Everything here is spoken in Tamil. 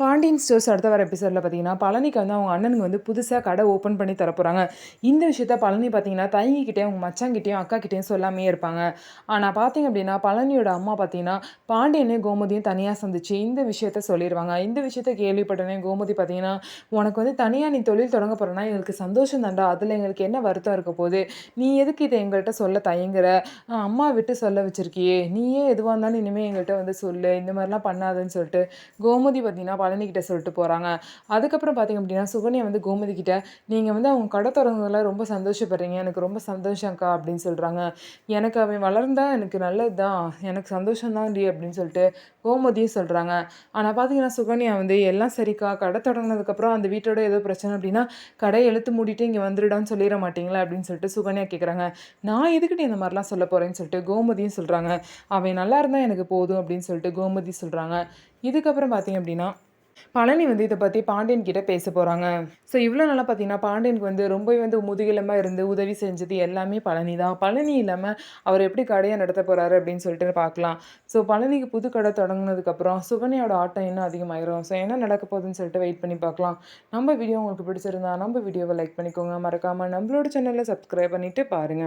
பாண்டியன் ஸ்டோர்ஸ் அடுத்த வர எபிசோடில் பார்த்தீங்கன்னா, பழனிக்கு வந்து அவங்க அண்ணனுக்கு வந்து புதுசா கடை ஓப்பன் பண்ணி தரப்போறாங்க. இந்த விஷயத்த பழனி பார்த்தீங்கன்னா, தயங்கிக்கிட்டே அவங்க மச்சான்கிட்டயும், அக்காகிட்டயும் சொல்லாமயே இருப்பாங்க. ஆனா பார்த்தீங்க அப்படின்னா, பழனியோட அம்மா பார்த்தீங்கன்னா, பாண்டியனையும், கோமதியும் தனியா சந்திச்சு இந்த விஷயத்த சொல்லிருவாங்க. இந்த விஷயத்த கேள்விப்பட்டோனே கோமதி பார்த்தீங்கன்னா, "உனக்கு வந்து தனியா நீ தொழில் தொடங்க போறன்னா, எங்களுக்கு சந்தோஷம் தான்டா. அதுல எங்களுக்கு என்ன வருத்தம் இருக்க போது? நீ எதுக்கு இத எங்கள்ட்ட சொல்ல தயங்குற? அம்மா விட்டு சொல்ல வச்சிருக்கியே! நீயே எதுவா இருந்தாலும் இனிமே எங்கள்ட்ட வந்து சொல்லு. இந்த மாரிலாம் பண்ணாதன்னு" சொல்லிட்டு கோமதி பார்த்தீங்கன்னா, பழனிக்கிட்ட சொல்லிட்டு போறாங்க. அதுக்கப்புறம் பார்த்தீங்க அப்படின்னா, சுகன்யா வந்து கோமதி கிட்ட, "நீங்க வந்து அவங்க கடை தொறந்ததுல ரொம்ப சந்தோஷப்படுறீங்க. எனக்கு ரொம்ப சந்தோஷம் அக்கா" அப்படின்னு சொல்றாங்க. "எனக்கு அவன் வளர்ந்தா எனக்கு நல்லது தான். எனக்கு சந்தோஷம் தான்டி" அப்படின்னு சொல்லிட்டு கோமதியும் சொல்றாங்க. ஆனா பார்த்தீங்கன்னா, சுகன்யா வந்து, "எல்லாம் சரிக்கா. கடை தொடங்குனதுக்கப்புறம் அந்த வீட்டோட ஏதோ பிரச்சனை அப்படின்னா, கடைய இழுத்து மூடிட்டு இங்க வந்துருடான்னு சொல்லிற மாட்டீங்களா?" அப்படின்னு சொல்லிட்டு சுகன்யா கேட்குறாங்க. "நான் எதுக்குடி இந்த மாரிலாம் சொல்ல போறேன்னு" சொல்லிட்டு கோமதியும் சொல்றாங்க. "அவன் நல்லா இருந்தா எனக்கு போதும்" அப்படின்னு சொல்லிட்டு கோமதி சொல்றாங்க. இதுக்கப்புறம் பார்த்தீங்க அப்படின்னா, பழனி வந்து இத பத்தி பாண்டியன் கிட்ட பேச போறாங்க. ஸோ இவ்ளோ நாளா பார்த்தீங்கன்னா, பாண்டியனுக்கு வந்து ரொம்பவே வந்து முதுகெலும்பா இருந்து உதவி செஞ்சது எல்லாமே பழனி தான். பழனி இல்லாம அவர் எப்படி கடைய நடத்தப் போறாரு அப்படின்னு சொல்லிட்டு பார்க்கலாம். ஸோ பழனிக்கு புது கடை தொடங்குனதுக்கப்புறம் சுகன்யாவோட ஆட்டம் இன்னும் அதிகமாயிரும். ஸோ என்ன நடக்க போகுதுன்னு சொல்லிட்டு வெயிட் பண்ணி பார்க்கலாம். நம்ம வீடியோ உங்களுக்கு பிடிச்சிருந்தா நம்ம வீடியோவ லைக் பண்ணிக்கோங்க. மறக்காம நம்மளோட சேனல சப்ஸ்கிரைப் பண்ணிட்டு பாருங்க.